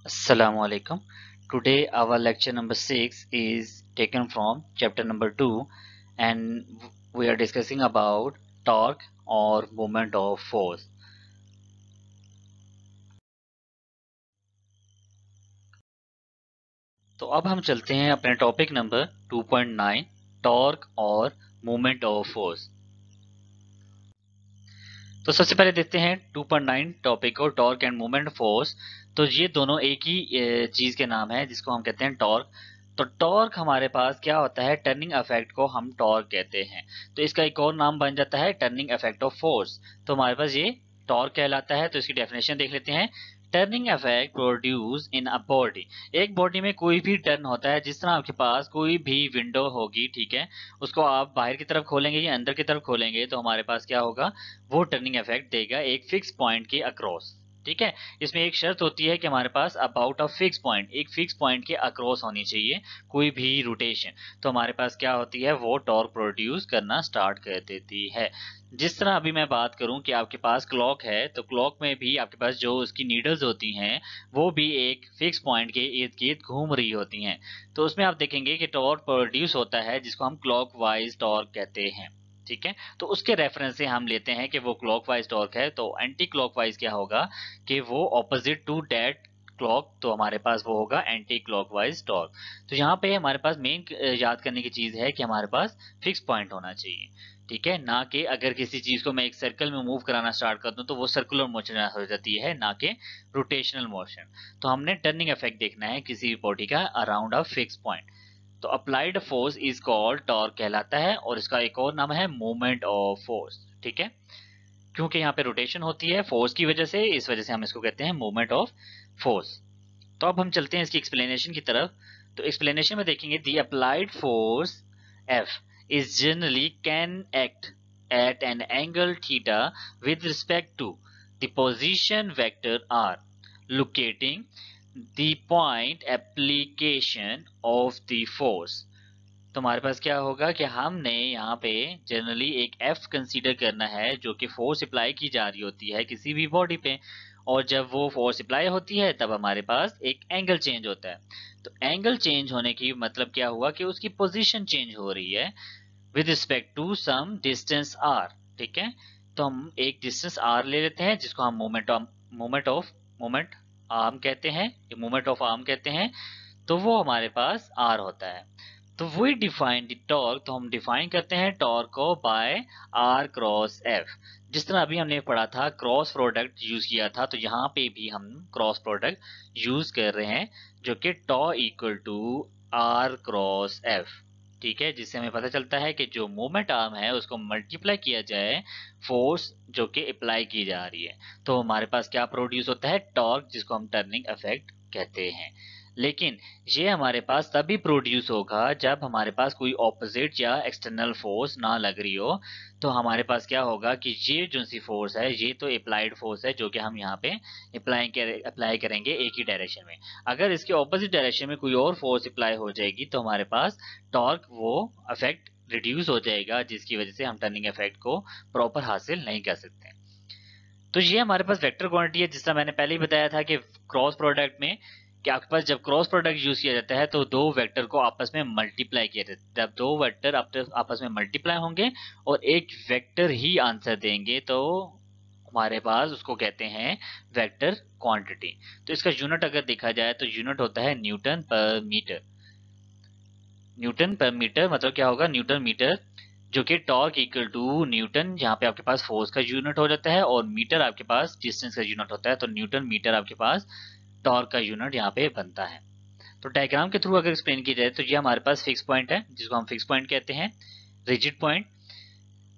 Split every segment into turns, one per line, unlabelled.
Assalamu alaikum. Today our lecture number 6 is taken from chapter number 2 and we are discussing about torque or moment of force. तो अब हम चलते हैं अपने topic number 2.9 torque और moment of force. तो सबसे पहले देखते हैं 2.9 टॉपिक को टॉर्क एंड मोमेंट फोर्स। तो ये दोनों एक ही चीज के नाम है जिसको हम कहते हैं टॉर्क। तो टॉर्क हमारे पास क्या होता है, टर्निंग इफेक्ट को हम टॉर्क कहते हैं। तो इसका एक और नाम बन जाता है टर्निंग इफेक्ट ऑफ फोर्स। तो हमारे पास ये टॉर्क कहलाता है। तो इसकी डेफिनेशन देख लेते हैं। Turning effect produce in a body. एक बॉडी में कोई भी टर्न होता है, जिस तरह आपके पास कोई भी विंडो होगी, ठीक है, उसको आप बाहर की तरफ खोलेंगे या अंदर की तरफ खोलेंगे तो हमारे पास क्या होगा, वो टर्निंग इफेक्ट देगा एक फिक्स पॉइंट के अक्रॉस। ठीक है, इसमें एक शर्त होती है कि हमारे पास अबाउट अ फिक्स पॉइंट, एक फिक्स पॉइंट के अक्रॉस होनी चाहिए कोई भी रोटेशन। तो हमारे पास क्या होती है, वो टॉर्क प्रोड्यूस करना स्टार्ट कर देती है। जिस तरह अभी मैं बात करूं कि आपके पास क्लॉक है, तो क्लॉक में भी आपके पास जो उसकी नीडल्स होती हैं वो भी एक फिक्स पॉइंट के इर्द गिर्द घूम रही होती हैं। तो उसमें आप देखेंगे कि टॉर्क प्रोड्यूस होता है जिसको हम क्लॉक वाइज टॉर्क कहते हैं। ठीक है, तो उसके रेफरेंस से हम लेते हैं कि वो क्लॉकवाइज टॉर्क है। तो एंटी क्लॉकवाइज क्या होगा कि वो ऑपोजिट टू डेट क्लॉक, तो हमारे पास वो होगा एंटी क्लॉकवाइज टॉर्क। तो यहाँ पे हमारे पास मेन याद करने की चीज है कि हमारे पास फिक्स पॉइंट होना चाहिए। ठीक है, ना कि अगर किसी चीज को मैं एक सर्कल में मूव कराना स्टार्ट कर दूं तो वो सर्कुलर मोशन हो जाती है, ना कि रोटेशनल मोशन। तो हमने टर्निंग इफेक्ट देखना है किसी भी बॉडी का अराउंड अ फिक्स पॉइंट। तो applied force is called torque कहलाता है और इसका एक और नाम है मोमेंट ऑफ फोर्स। ठीक है, क्योंकि यहाँ पे रोटेशन होती है फोर्स की वजह से, इस वजह से हम इसको कहते हैं मोमेंट ऑफ फोर्स। तो अब हम चलते हैं इसकी एक्सप्लेनेशन की तरफ। तो एक्सप्लेनेशन में देखेंगे the applied force F is generally can act at an angle theta with respect to the position vector r locating the point application of the force। तो हमारे पास क्या होगा कि हमने यहाँ पे जनरली एक एफ कंसीडर करना है जो कि फोर्स अप्लाई की जा रही होती है किसी भी बॉडी पे। और जब वो फोर्स अप्लाई होती है तब हमारे पास एक एंगल चेंज होता है। तो एंगल चेंज होने की मतलब क्या हुआ कि उसकी पोजीशन चेंज हो रही है with respect to some distance R. ठीक है, तो हम एक डिस्टेंस आर ले लेते हैं जिसको हम मोमेंट आर्म कहते हैं, मोमेंट ऑफ आर्म कहते हैं। तो वो हमारे पास आर होता है। तो वी डिफाइन द टॉर्क, तो हम डिफाइन करते हैं टॉर्क को बाय आर क्रॉस एफ। जिस तरह अभी हमने पढ़ा था क्रॉस प्रोडक्ट यूज किया था, तो यहाँ पे भी हम क्रॉस प्रोडक्ट यूज कर रहे हैं जो कि tau equal to R cross F. ठीक है, जिससे हमें पता चलता है कि जो मोमेंट आर्म है उसको मल्टीप्लाई किया जाए फोर्स जो कि अप्लाई की जा रही है, तो हमारे पास क्या प्रोड्यूस होता है, टॉर्क, जिसको हम टर्निंग इफेक्ट कहते हैं। लेकिन ये हमारे पास तभी प्रोड्यूस होगा जब हमारे पास कोई ऑपोजिट या एक्सटर्नल फोर्स ना लग रही हो। तो हमारे पास क्या होगा कि ये जो सी फोर्स है ये तो अप्लाइड फोर्स है जो कि हम यहाँ पे अप्लाई करेंगे एक ही डायरेक्शन में। अगर इसके ऑपोजिट डायरेक्शन में कोई और फोर्स अप्लाई हो जाएगी तो हमारे पास टॉर्क वो इफेक्ट रिड्यूस हो जाएगा, जिसकी वजह से हम टर्निंग इफेक्ट को प्रॉपर हासिल नहीं कर सकते। तो ये हमारे पास वेक्टर क्वांटिटी है। जिस तरह मैंने पहले ही बताया था कि क्रॉस प्रोडक्ट में कि आपके पास जब क्रॉस प्रोडक्ट यूज किया जाता है तो दो वेक्टर को आपस में मल्टीप्लाई किया जाता है। जब दो वेक्टर आपस में मल्टीप्लाई होंगे और एक वेक्टर ही आंसर देंगे तो हमारे पास उसको कहते हैं वेक्टर क्वांटिटी। तो इसका यूनिट अगर देखा जाए तो यूनिट होता है न्यूटन पर मीटर। न्यूटन पर मीटर मतलब क्या होगा, न्यूटन मीटर, जो कि टॉर्क इक्वल टू न्यूटन, यहाँ पे आपके पास फोर्स का यूनिट हो जाता है और मीटर आपके पास डिस्टेंस का यूनिट होता है। तो न्यूटन मीटर आपके पास टॉर्क का यूनिट यहाँ पे बनता है। तो डायग्राम के थ्रू अगर एक्सप्लेन की जाए तो ये हमारे पास फिक्स पॉइंट है जिसको हम फिक्स पॉइंट कहते हैं, रिजिड पॉइंट।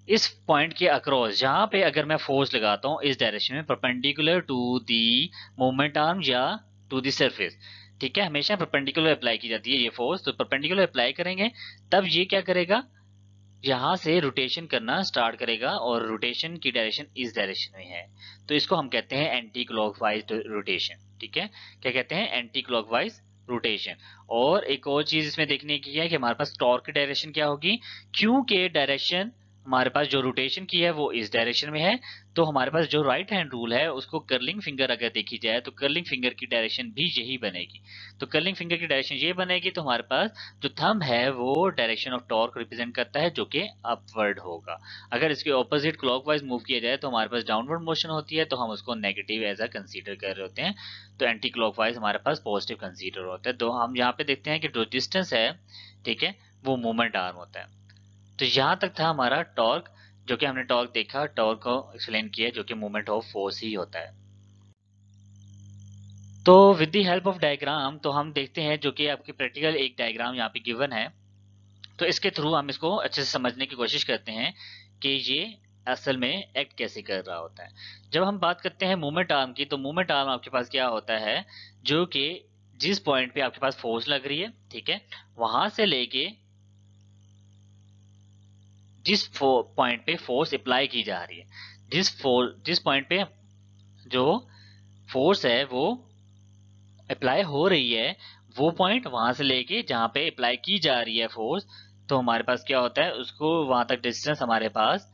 इस पॉइंट के अक्रॉस जहां पे अगर मैं फोर्स लगाता हूँ इस डायरेक्शन में perpendicular to the moment arm या टू दी सरफेस, ठीक है, हमेशा परपेंडिकुलर अप्लाई की जाती है ये फोर्स। तो परपेंडिकुलर अप्लाई करेंगे तब ये क्या करेगा, यहाँ से रोटेशन करना स्टार्ट करेगा और रोटेशन की डायरेक्शन इस डायरेक्शन में है। तो इसको हम कहते हैं एंटी क्लॉकवाइज रोटेशन। ठीक है, क्या कहते हैं, एंटी क्लॉकवाइज रोटेशन। और एक और चीज इसमें देखने की है कि हमारे पास टॉर्क की डायरेक्शन क्या होगी, क्योंकि डायरेक्शन हमारे पास जो रोटेशन की है वो इस डायरेक्शन में है, तो हमारे पास जो राइट हैंड रूल है उसको कर्लिंग फिंगर अगर देखी जाए तो कर्लिंग फिंगर की डायरेक्शन भी यही बनेगी। तो कर्लिंग फिंगर की डायरेक्शन ये बनेगी, तो हमारे पास जो थंब है वो डायरेक्शन ऑफ टॉर्क रिप्रेजेंट करता है जो कि अपवर्ड होगा। अगर इसके ऑपोजिट क्लॉकवाइज मूव किया जाए तो हमारे पास डाउनवर्ड मोशन होती है, तो हम उसको नेगेटिव एज अ कंसीडर कर रहे होते हैं। तो एंटी क्लॉकवाइज हमारे पास पॉजिटिव कंसीडर होता है। तो हम यहाँ पे देखते हैं कि जो डिस्टेंस है, ठीक है, वो मोमेंट आर्म होता है। तो यहां तक था हमारा टॉर्क, जो कि हमने टॉर्क देखा, टॉर्क को एक्सप्लेन किया, जो कि मूवमेंट ऑफ फोर्स ही होता है। तो with the help of diagram तो हम देखते हैं, जो कि आपकी प्रैक्टिकल एक डायग्राम यहाँ पे गिवन है, तो इसके थ्रू हम इसको अच्छे से समझने की कोशिश करते हैं कि ये असल में एक्ट कैसे कर रहा होता है। जब हम बात करते हैं मूवमेंट आर्म की, तो मूवमेंट आर्म आपके पास क्या होता है, जो कि जिस पॉइंट पे आपके पास फोर्स लग रही है, ठीक है, वहां से लेके जिस पॉइंट पे फोर्स अप्लाई की जा रही है, जिस पॉइंट पे जो फोर्स है वो अप्लाई हो रही है, वो पॉइंट वहां से लेके जहां पे अप्लाई की जा रही है फोर्स, तो हमारे पास क्या होता है, उसको वहां तक डिस्टेंस हमारे पास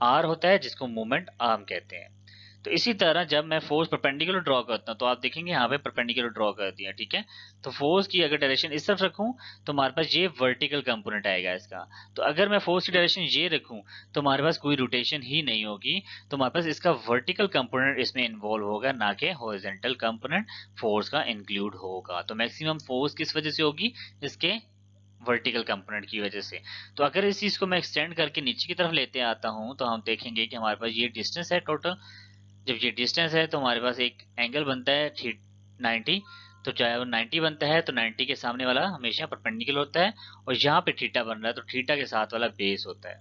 आर होता है, जिसको मूवमेंट आर्म कहते हैं। तो इसी तरह जब मैं फोर्स परपेंडिकुलर ड्रॉ करता हूँ, तो आप देखेंगे यहाँ पे परपेंडिकुलर ड्रॉ कर दिया, ठीक है। तो फोर्स की अगर डायरेक्शन इस तरफ रखूं तो हमारे पास ये वर्टिकल कंपोनेंट आएगा इसका। तो अगर मैं फोर्स की डायरेक्शन ये रखूं तो हमारे पास कोई रोटेशन ही नहीं होगी, तो हमारे पास इसका वर्टिकल कंपोनेंट इसमें इन्वॉल्व होगा, ना कि हॉरिजॉन्टल कंपोनेंट फोर्स का इंक्लूड होगा। तो मैक्सिमम फोर्स किस वजह से होगी, इसके वर्टिकल कंपोनेंट की वजह से। तो अगर इस चीज को मैं एक्सटेंड करके नीचे की तरफ लेते आता हूं, तो हम देखेंगे कि हमारे पास ये डिस्टेंस है टोटल। जब ये डिस्टेंस है तो हमारे पास एक एंगल बनता है 90। तो चाहे वो 90 बनता है तो 90 के सामने वाला हमेशा परपेंडिकुलर होता है, और यहाँ पे थीटा बन रहा है तो थीटा के साथ वाला बेस होता है,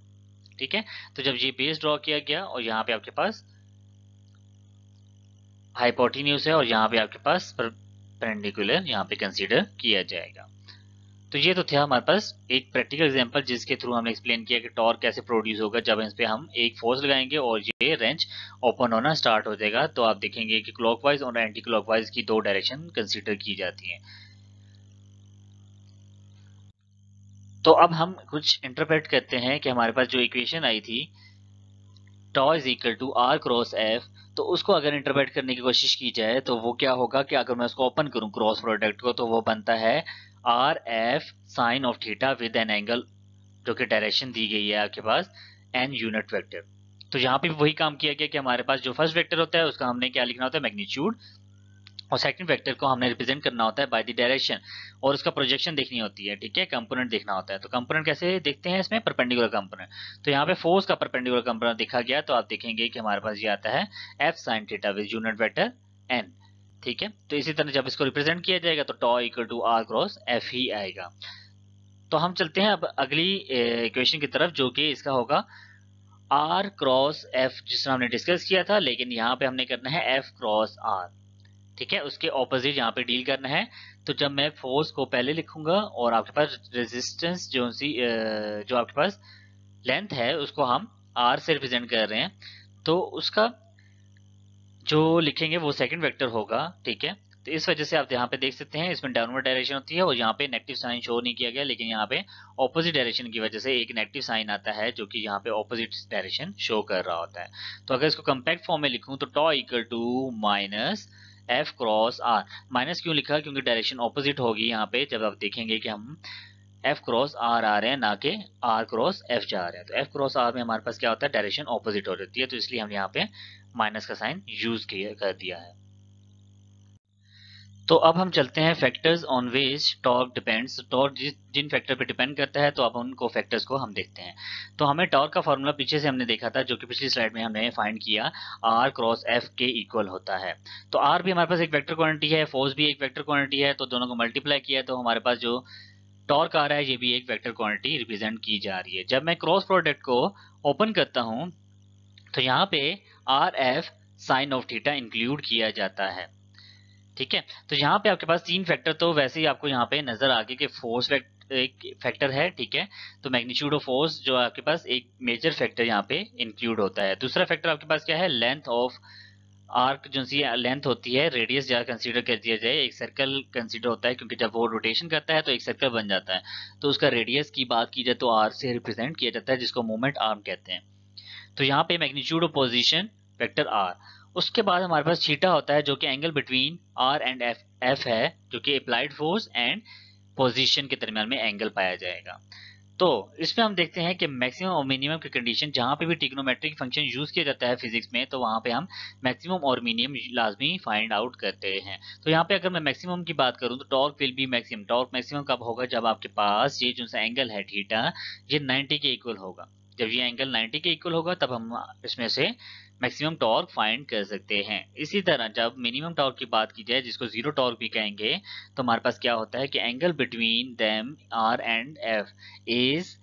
ठीक है। तो जब ये बेस ड्रॉ किया गया और यहाँ पे आपके पास हाइपोटेन्यूज है और यहाँ पे आपके पास परपेंडिकुलर यहाँ पे कंसीडर किया जाएगा। तो ये तो था हमारे पास एक प्रैक्टिकल एग्जांपल, जिसके थ्रू हमने एक्सप्लेन किया कि टॉर्क कैसे प्रोड्यूस होगा जब इस पे हम एक फोर्स लगाएंगे और ये रेंज ओपन होना स्टार्ट हो जाएगा। तो आप देखेंगे कि क्लॉकवाइज और एंटी क्लॉकवाइज की दो डायरेक्शन कंसीडर की जाती हैं। तो अब हम कुछ इंटरप्रेट करते हैं कि हमारे पास जो इक्वेशन आई थी tau is equal to R cross F, तो उसको अगर इंटरप्रेट करने की कोशिश की जाए तो वो क्या होगा कि अगर मैं उसको ओपन करूं क्रॉस प्रोडक्ट को, तो वो बनता है R F sine of theta with an angle, जो कि डायरेक्शन दी गई है आपके पास एन यूनिट वेक्टर। तो यहाँ पे वही काम किया गया कि हमारे पास जो फर्स्ट वेक्टर होता है उसका हमने क्या लिखना होता है, मैग्नीट्यूड, और सेकंड वेक्टर को हमने रिप्रेजेंट करना होता है बाय द डायरेक्शन, और उसका प्रोजेक्शन देखनी होती है, ठीक है, कंपोनेंट देखना होता है। तो कंपोनेंट कैसे देखते हैं इसमें, परपेंडिकुलर कंपोनेंट। तो यहाँ पे फोर्स का परपेंडिकुलर कंपोनेंट देखा गया, तो आप देखेंगे कि हमारे पास ये आता है F sine theta with unit vector N, ठीक है। तो इसी तरह जब इसको रिप्रेजेंट किया जाएगा तो tau equal to R cross F ही आएगा। तो हम चलते हैं अब अगली इक्वेशन की तरफ, जो कि इसका होगा आर क्रॉस एफ, जिसमें हमने डिस्कस किया था, लेकिन यहाँ पे हमने करना है एफ क्रॉस आर, ठीक है, उसके ऑपोजिट यहाँ पे डील करना है। तो जब मैं फोर्स को पहले लिखूंगा और आपके पास रेजिस्टेंस जो आपके पास लेंथ है उसको हम आर से रिप्रेजेंट कर रहे हैं, तो उसका जो लिखेंगे वो सेकंड वेक्टर होगा, ठीक है। तो इस वजह से आप यहाँ पे देख सकते हैं इसमें डाउनवर्ड डायरेक्शन होती है और यहाँ पे नेगेटिव साइन शो नहीं किया गया, लेकिन यहाँ पे ऑपोजिट डायरेक्शन की वजह से एक नेगेटिव साइन आता है जो कि यहाँ पे ऑपोजिट डायरेक्शन शो कर रहा होता है। तो अगर इसको कंपैक्ट फॉर्म में लिखूं तो tau equal to minus F cross R. Minus क्यों लिखा, क्योंकि डायरेक्शन ऑपोजिट होगी यहाँ पे, जब आप देखेंगे कि हम एफ क्रॉस आर आ रहे हैं ना कि आर क्रॉस एफ जा रहे हैं। तो एफ क्रॉस आर में हमारे पास क्या होता है, डायरेक्शन ऑपोजिट हो जाती है, तो इसलिए हम यहाँ पे माइनस का साइन यूज कर दिया है। तो अब हम चलते हैं factors on which torque depends. Torque जिन फैक्टर पे डिपेंड करता है, तो अब उनको फैक्टर्स को हम देखते हैं। तो हमें टॉर्क का फॉर्मूला पीछे से हमने देखा था, जो कि पिछली स्लाइड में हमने फाइंड किया, आर क्रॉस एफ के इक्वल होता है। तो आर भी हमारे पास एक वेक्टर क्वांटिटी है, फोर्स भी एक वेक्टर क्वांटिटी है, तो दोनों को मल्टीप्लाई किया तो हमारे पास जो टॉर्क आ रहा है ये भी एक वेक्टर क्वांटिटी रिप्रेजेंट की जा रही है। जब मैं क्रॉस प्रोडक्ट को ओपन करता हूं तो यहाँ पे R F sine of theta include किया जाता है, ठीक है। तो यहाँ पे आपके पास तीन फैक्टर तो वैसे ही आपको यहाँ पे नजर आ गए कि फोर्स एक फैक्टर है, ठीक है। तो मैग्नीट्यूड ऑफ फोर्स जो आपके पास एक मेजर फैक्टर यहाँ पे इंक्लूड होता है। दूसरा फैक्टर आपके पास क्या है, लेंथ ऑफ आर्क जो सी लेंथ होती है, रेडियस जहाँ कंसीडर कर दिया जाए, एक सर्कल कंसीडर होता है क्योंकि जब वो रोटेशन करता है तो एक सर्कल बन जाता है, तो उसका रेडियस की बात की जाए तो आर से रिप्रेजेंट किया जाता है, जिसको मोमेंट आर्म कहते हैं। तो यहाँ पे magnitude of position vector R. उसके बाद हमारे पास थीटा होता है जो कि angle between R and F F है, जो कि अप्लाइड फोर्स एंड पोजीशन के दरमियान में एंगल पाया जाएगा। तो इसमें हम देखते हैं कि मैक्सिमम और मिनिमम की कंडीशन, जहां पे भी ट्रिग्नोमेट्रिक फंक्शन यूज किया जाता है फिजिक्स में, तो वहां पे हम मैक्सिमम और मिनिमम लाजमी फाइंड आउट करते हैं। तो यहाँ पे अगर मैं मैक्सिमम की बात करूं तो torque will be maximum. Torque maximum कब होगा? जब आपके पास ये जो सा एंगल है थीटा, ये 90 के इक्वल होगा। जब ये एंगल 90 के इक्वल होगा तब हम इसमें से मैक्सिमम टॉर्क फाइंड कर सकते हैं। इसी तरह जब मिनिमम टॉर्क की बात की जाए, जिसको जीरो टॉर्क भी कहेंगे, तो हमारे पास क्या होता है कि angle between them R and F is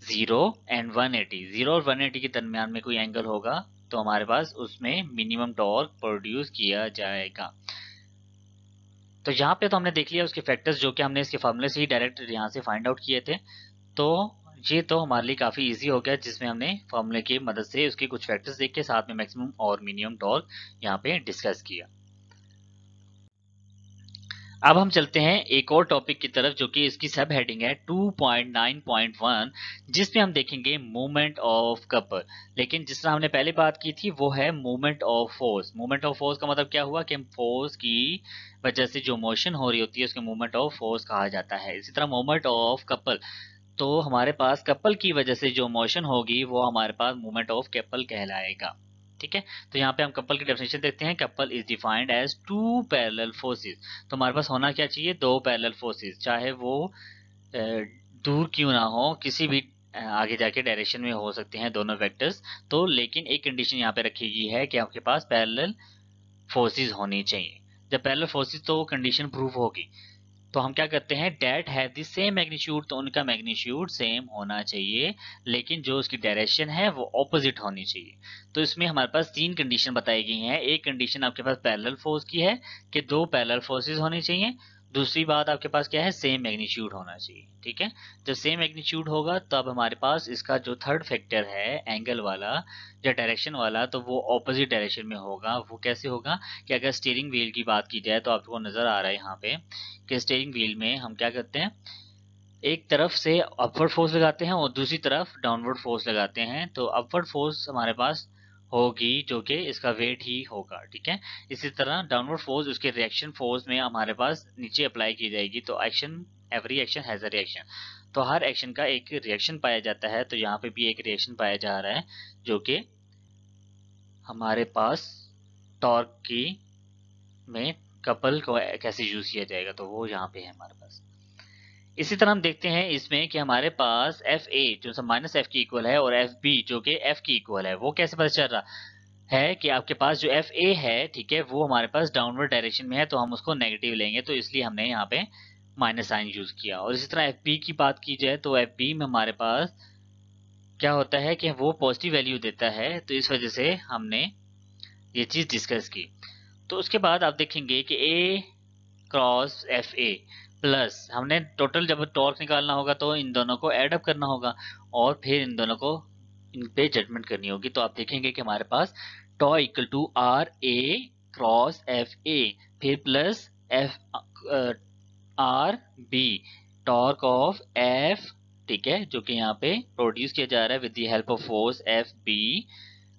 0 and 180। 0 और 180 के दरमियान में कोई एंगल होगा तो हमारे पास उसमें मिनिमम टॉर्क प्रोड्यूस किया जाएगा। तो यहाँ पे तो हमने देख लिया उसके फैक्टर्स, जो कि हमने इसके फार्मूले से ही डायरेक्ट यहाँ से फाइंड आउट किए थे। तो ये तो हमारे लिए काफी इजी हो गया, जिसमें हमने फार्मूले की मदद से उसके कुछ फैक्टर्स देख के साथ में मैक्सिमम और मिनिमम टॉर्क यहाँ पे डिस्कस किया। अब हम चलते हैं एक और टॉपिक की तरफ, जो कि इसकी सब हेडिंग है 2.9.1, जिसमें हम देखेंगे मूवमेंट ऑफ कपल। लेकिन जिस तरह हमने पहले बात की थी वो है movement of force. Movement of force का मतलब क्या हुआ कि हम फोर्स की वजह से जो मोशन हो रही होती है उसके मूवमेंट ऑफ फोर्स कहा जाता है। इसी तरह मूवमेंट ऑफ कपल, तो हमारे पास कपल की वजह से जो मोशन होगी वो हमारे पास मूवमेंट ऑफ कपल कहलाएगा। ठीक है, तो यहाँ पे हम कपल की डेफिनेशन देखते हैं। Couple is defined as two parallel forces. तो हमारे पास होना क्या चाहिए? दो पैरेलल फोर्सेस, चाहे वो दूर क्यों ना हो, किसी भी आगे जाके डायरेक्शन में हो सकते हैं दोनों वेक्टर्स। तो लेकिन एक कंडीशन यहाँ पे रखी गई है कि आपके पास पैरेलल फोर्सेस होनी चाहिए। जब पैरेलल फोर्सेस, तो कंडीशन प्रूफ होगी, तो हम क्या करते हैं, that have the same magnitude, तो उनका मैग्नीट्यूड सेम होना चाहिए, लेकिन जो उसकी डायरेक्शन है वो ऑपोजिट होनी चाहिए। तो इसमें हमारे पास तीन कंडीशन बताई गई हैं। एक कंडीशन आपके पास पैरेलल फोर्स की है कि दो पैरेलल फोर्सेस होने चाहिए। दूसरी बात आपके पास क्या है? सेम मैग्नीट्यूड होना चाहिए। ठीक है, जब सेम मैग्नीट्यूड होगा तब हमारे पास इसका जो थर्ड फैक्टर है एंगल वाला या डायरेक्शन वाला, तो वो ऑपोजिट डायरेक्शन में होगा। वो कैसे होगा कि अगर स्टीयरिंग व्हील की बात की जाए तो आपको नजर आ रहा है यहाँ पे कि स्टीयरिंग व्हील में हम क्या करते हैं, एक तरफ से अपवर्ड फोर्स लगाते हैं और दूसरी तरफ डाउनवर्ड फोर्स लगाते हैं। तो अपवर्ड फोर्स हमारे पास होगी जो कि इसका वेट ही होगा। ठीक है, इसी तरह डाउनवर्ड फोर्स उसके रिएक्शन फोर्स में हमारे पास नीचे अप्लाई की जाएगी। तो action, every action has a reaction, तो हर एक्शन का एक रिएक्शन पाया जाता है। तो यहाँ पे भी एक रिएक्शन पाया जा रहा है, जो कि हमारे पास टॉर्क की में कपल को कैसे यूज किया जाएगा, तो वो यहाँ पे है हमारे पास। इसी तरह हम देखते हैं इसमें कि हमारे पास एफ ए जो माइनस एफ की इक्वल है और एफ बी जो कि एफ की इक्वल है। वो कैसे पता चल रहा है कि आपके पास जो एफ ए है, ठीक है, वो हमारे पास डाउनवर्ड डायरेक्शन में है, तो हम उसको नेगेटिव लेंगे, तो इसलिए हमने यहाँ पे माइनस साइन यूज किया। और इसी तरह एफ बी की बात की जाए तो एफ बी में हमारे पास क्या होता है कि वो पॉजिटिव वैल्यू देता है, तो इस वजह से हमने ये चीज डिस्कस की। तो उसके बाद आप देखेंगे कि ए क्रॉस एफ ए प्लस, हमने टोटल जब टॉर्क निकालना होगा तो इन दोनों को ऐड अप करना होगा और फिर इन दोनों को इन पे जजमेंट करनी होगी। तो आप देखेंगे कि हमारे पास tau equal to R A cross F A, फिर plus F R B, torque of F, ठीक है, जो कि यहाँ पे प्रोड्यूस किया जा रहा है with the help of force F B.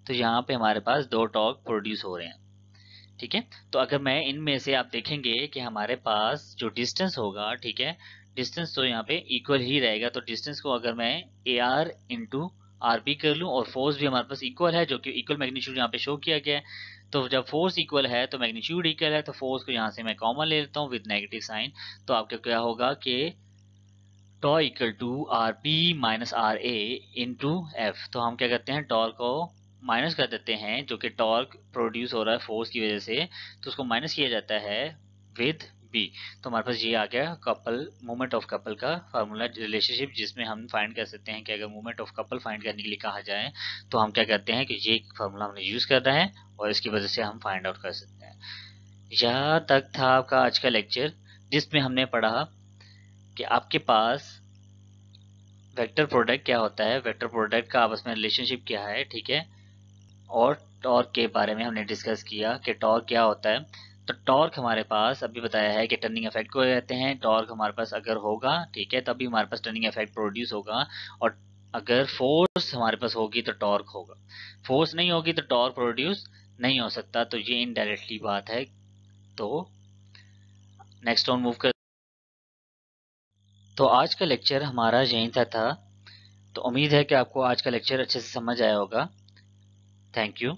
तो यहाँ पे हमारे पास दो टॉर्क प्रोड्यूस हो रहे हैं। ठीक है, तो अगर मैं इनमें से आप देखेंगे कि हमारे पास जो डिस्टेंस होगा, ठीक है, डिस्टेंस तो यहाँ पे इक्वल ही रहेगा। तो डिस्टेंस को अगर मैं A R into R B कर लूँ और फोर्स भी हमारे पास इक्वल है, जो कि इक्वल मैग्नीट्यूड यहाँ पे शो किया गया है। तो जब फोर्स इक्वल है तो मैग्नीट्यूड इक्वल है, तो फोर्स को यहाँ से मैं कॉमन ले लेता हूँ विद नेगेटिव साइन। तो आपका क्या होगा कि tau equal to R P minus R A into F. तो हम क्या करते हैं, टॉर्क को माइनस कर देते हैं, जो कि टॉर्क प्रोड्यूस हो रहा है फोर्स की वजह से, तो उसको माइनस किया जाता है विद बी। तो हमारे पास ये आ गया कपल, मूवमेंट ऑफ कपल का फार्मूला रिलेशनशिप, जिसमें हम फाइंड कर सकते हैं कि अगर मूवमेंट ऑफ कपल फाइंड करने के लिए कहा जाए तो हम क्या करते हैं कि ये फार्मूला हमने यूज करना है और इसकी वजह से हम फाइंड आउट कर सकते हैं। यहाँ तक था आपका आज का लेक्चर, जिसमें हमने पढ़ा कि आपके पास वेक्टर प्रोडक्ट क्या होता है, वेक्टर प्रोडक्ट का आपस में रिलेशनशिप क्या है, ठीक है, और टॉर्क के बारे में हमने डिस्कस किया कि टॉर्क क्या होता है। तो टॉर्क हमारे पास अभी बताया है कि टर्निंग इफेक्ट को कहते हैं। टॉर्क हमारे पास अगर होगा, ठीक है, तभी हमारे पास टर्निंग इफेक्ट प्रोड्यूस होगा। और अगर फोर्स हमारे पास होगी तो टॉर्क होगा, फोर्स नहीं होगी तो टॉर्क प्रोड्यूस नहीं हो सकता। तो ये इनडायरेक्टली बात है। तो नेक्स्ट ऑन मूव कर। तो आज का लेक्चर हमारा यहीं था। तो उम्मीद है कि आपको आज का लेक्चर अच्छे से समझ आया होगा। Thank you.